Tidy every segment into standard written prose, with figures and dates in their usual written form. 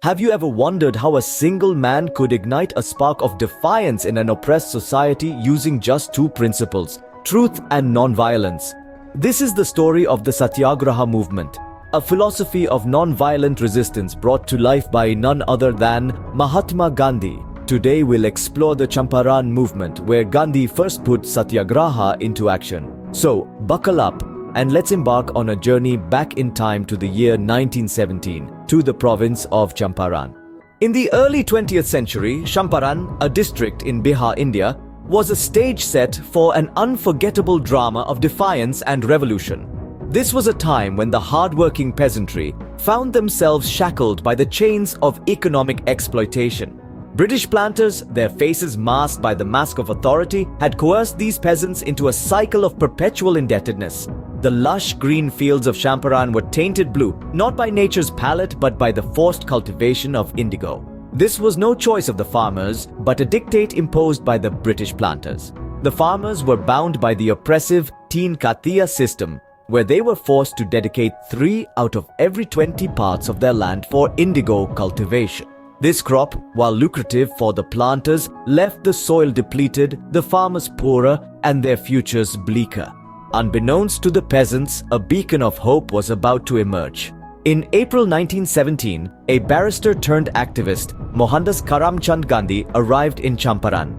Have you ever wondered how a single man could ignite a spark of defiance in an oppressed society using just two principles, truth and non-violence? This is the story of the Satyagraha movement, a philosophy of non-violent resistance brought to life by none other than Mahatma Gandhi. Today we'll explore the Champaran movement, where Gandhi first put Satyagraha into action. So, buckle up and let's embark on a journey back in time to the year 1917, to the province of Champaran. In the early 20th century, Champaran, a district in Bihar, India, was a stage set for an unforgettable drama of defiance and revolution. This was a time when the hard-working peasantry found themselves shackled by the chains of economic exploitation. British planters, their faces masked by the mask of authority, had coerced these peasants into a cycle of perpetual indebtedness. The lush green fields of Champaran were tainted blue, not by nature's palette but by the forced cultivation of indigo. This was no choice of the farmers, but a dictate imposed by the British planters. The farmers were bound by the oppressive Teen Katiya system, where they were forced to dedicate 3 out of every 20 parts of their land for indigo cultivation. This crop, while lucrative for the planters, left the soil depleted, the farmers poorer, and their futures bleaker. Unbeknownst to the peasants, a beacon of hope was about to emerge. In April 1917, a barrister-turned-activist, Mohandas Karamchand Gandhi, arrived in Champaran.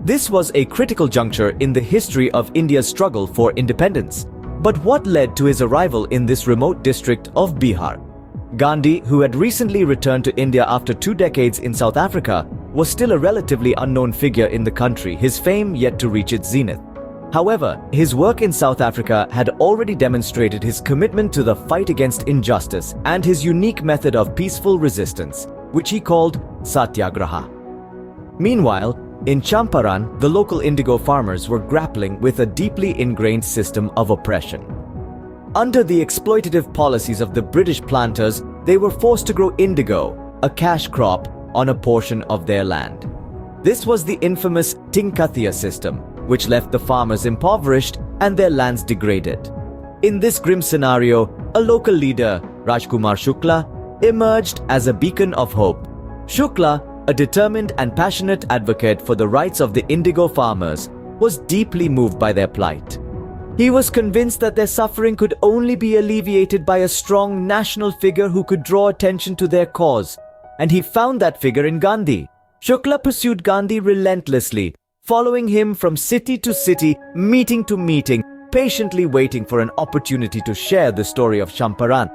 This was a critical juncture in the history of India's struggle for independence. But what led to his arrival in this remote district of Bihar? Gandhi, who had recently returned to India after 2 decades in South Africa, was still a relatively unknown figure in the country, his fame yet to reach its zenith. However, his work in South Africa had already demonstrated his commitment to the fight against injustice and his unique method of peaceful resistance, which he called Satyagraha. Meanwhile, in Champaran, the local indigo farmers were grappling with a deeply ingrained system of oppression. Under the exploitative policies of the British planters, they were forced to grow indigo, a cash crop, on a portion of their land. This was the infamous Tinkathiya system, which left the farmers impoverished and their lands degraded. In this grim scenario, a local leader, Rajkumar Shukla, emerged as a beacon of hope. Shukla, a determined and passionate advocate for the rights of the indigo farmers, was deeply moved by their plight. He was convinced that their suffering could only be alleviated by a strong national figure who could draw attention to their cause, and he found that figure in Gandhi. Shukla pursued Gandhi relentlessly, following him from city to city, meeting to meeting, patiently waiting for an opportunity to share the story of Champaran.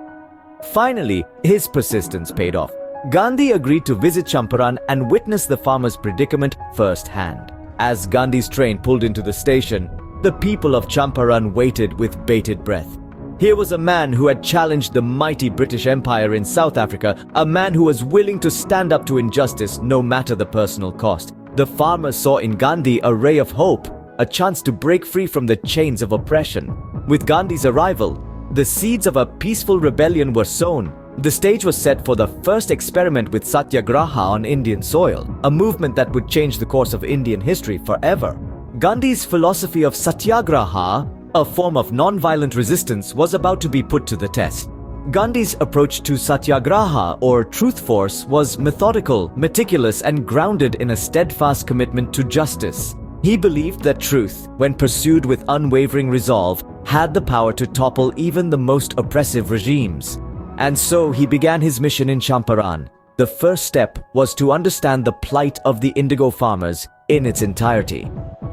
Finally, his persistence paid off. Gandhi agreed to visit Champaran and witness the farmers' predicament firsthand. As Gandhi's train pulled into the station, the people of Champaran waited with bated breath. Here was a man who had challenged the mighty British Empire in South Africa, a man who was willing to stand up to injustice no matter the personal cost. The farmers saw in Gandhi a ray of hope, a chance to break free from the chains of oppression. With Gandhi's arrival, the seeds of a peaceful rebellion were sown. The stage was set for the first experiment with Satyagraha on Indian soil, a movement that would change the course of Indian history forever. Gandhi's philosophy of Satyagraha, a form of non-violent resistance, was about to be put to the test. Gandhi's approach to Satyagraha, or truth force, was methodical, meticulous, and grounded in a steadfast commitment to justice. He believed that truth, when pursued with unwavering resolve, had the power to topple even the most oppressive regimes. And so he began his mission in Champaran. The first step was to understand the plight of the indigo farmers in its entirety.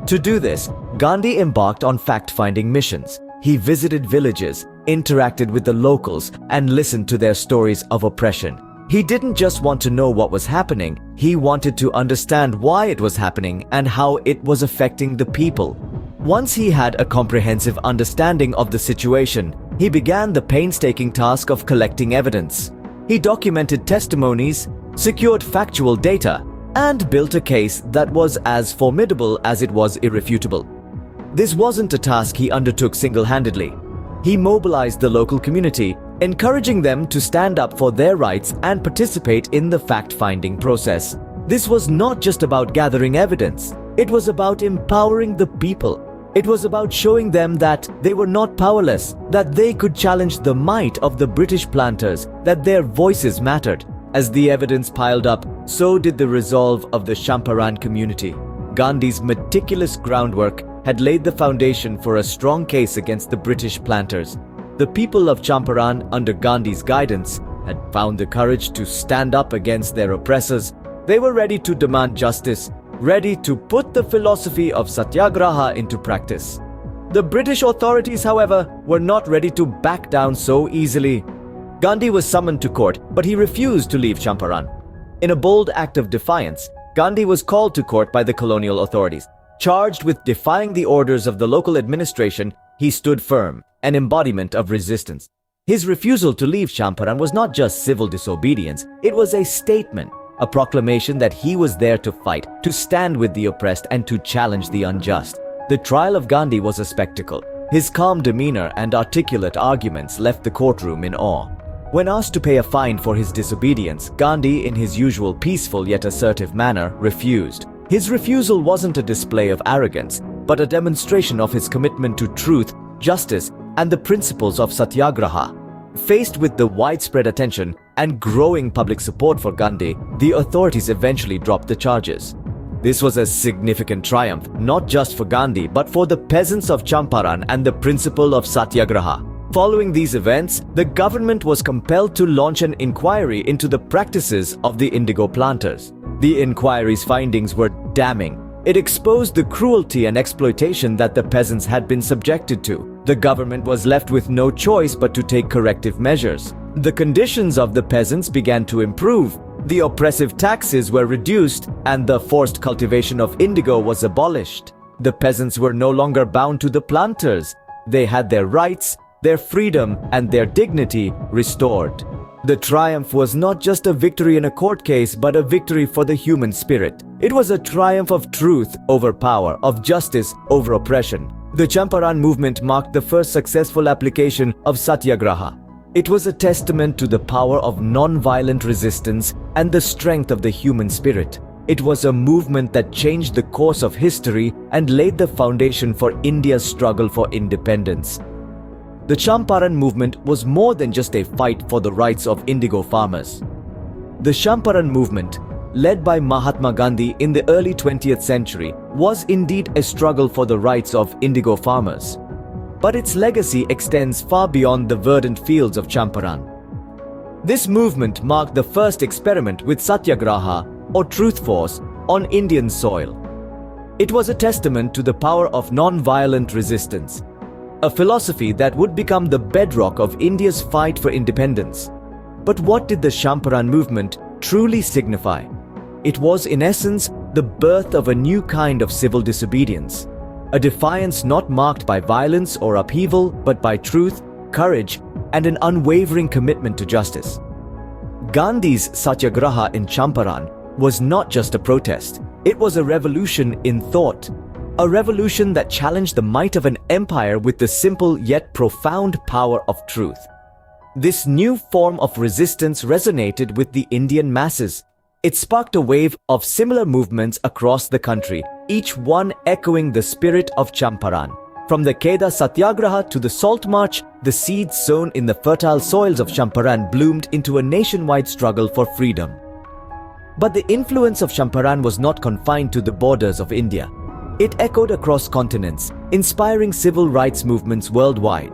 To do this, Gandhi embarked on fact-finding missions. He visited villages, interacted with the locals, and listened to their stories of oppression. He didn't just want to know what was happening, he wanted to understand why it was happening and how it was affecting the people. Once he had a comprehensive understanding of the situation, he began the painstaking task of collecting evidence. He documented testimonies, secured factual data, and built a case that was as formidable as it was irrefutable. This wasn't a task he undertook single-handedly. He mobilized the local community, encouraging them to stand up for their rights and participate in the fact-finding process. This was not just about gathering evidence. It was about empowering the people. It was about showing them that they were not powerless, that they could challenge the might of the British planters, that their voices mattered. As the evidence piled up, so did the resolve of the Champaran community. Gandhi's meticulous groundwork had laid the foundation for a strong case against the British planters. The people of Champaran, under Gandhi's guidance, had found the courage to stand up against their oppressors. They were ready to demand justice, ready to put the philosophy of Satyagraha into practice. The British authorities, however, were not ready to back down so easily. Gandhi was summoned to court, but he refused to leave Champaran. In a bold act of defiance, Gandhi was called to court by the colonial authorities. Charged with defying the orders of the local administration, he stood firm, an embodiment of resistance. His refusal to leave Champaran was not just civil disobedience, it was a statement, a proclamation that he was there to fight, to stand with the oppressed and to challenge the unjust. The trial of Gandhi was a spectacle. His calm demeanor and articulate arguments left the courtroom in awe. When asked to pay a fine for his disobedience, Gandhi, in his usual peaceful yet assertive manner, refused. His refusal wasn't a display of arrogance, but a demonstration of his commitment to truth, justice, and the principles of Satyagraha. Faced with the widespread attention and growing public support for Gandhi, the authorities eventually dropped the charges. This was a significant triumph, not just for Gandhi, but for the peasants of Champaran and the principle of Satyagraha. Following these events, the government was compelled to launch an inquiry into the practices of the indigo planters. The inquiry's findings were damning. It exposed the cruelty and exploitation that the peasants had been subjected to. The government was left with no choice but to take corrective measures. The conditions of the peasants began to improve. The oppressive taxes were reduced, and the forced cultivation of indigo was abolished. The peasants were no longer bound to the planters. They had their rights, their freedom, and their dignity restored. The triumph was not just a victory in a court case, but a victory for the human spirit. It was a triumph of truth over power, of justice over oppression. The Champaran movement marked the first successful application of Satyagraha. It was a testament to the power of non-violent resistance and the strength of the human spirit. It was a movement that changed the course of history and laid the foundation for India's struggle for independence. The Champaran movement was more than just a fight for the rights of indigo farmers. The Champaran movement, led by Mahatma Gandhi in the early 20th century, was indeed a struggle for the rights of indigo farmers. But its legacy extends far beyond the verdant fields of Champaran. This movement marked the first experiment with Satyagraha, or truth force, on Indian soil. It was a testament to the power of non-violent resistance, a philosophy that would become the bedrock of India's fight for independence. But what did the Champaran movement truly signify? It was, in essence, the birth of a new kind of civil disobedience, a defiance not marked by violence or upheaval, but by truth, courage, and an unwavering commitment to justice. Gandhi's Satyagraha in Champaran was not just a protest, it was a revolution in thought. A revolution that challenged the might of an empire with the simple yet profound power of truth. This new form of resistance resonated with the Indian masses. It sparked a wave of similar movements across the country, each one echoing the spirit of Champaran. From the Kheda Satyagraha to the Salt March, the seeds sown in the fertile soils of Champaran bloomed into a nationwide struggle for freedom. But the influence of Champaran was not confined to the borders of India. It echoed across continents, inspiring civil rights movements worldwide.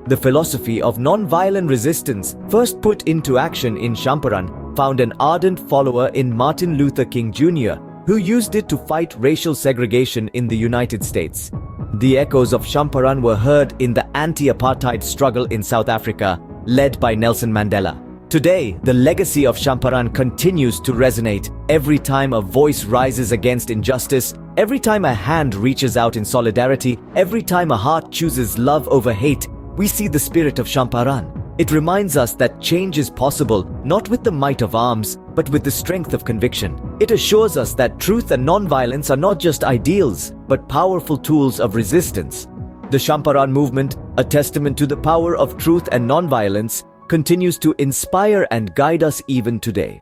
The philosophy of non-violent resistance, first put into action in Champaran, found an ardent follower in Martin Luther King Jr., who used it to fight racial segregation in the United States. The echoes of Champaran were heard in the anti-apartheid struggle in South Africa, led by Nelson Mandela. Today, the legacy of Champaran continues to resonate every time a voice rises against injustice, every time a hand reaches out in solidarity, every time a heart chooses love over hate. We see the spirit of Champaran. It reminds us that change is possible, not with the might of arms, but with the strength of conviction. It assures us that truth and non-violence are not just ideals, but powerful tools of resistance. The Champaran movement, a testament to the power of truth and non-violence, continues to inspire and guide us even today.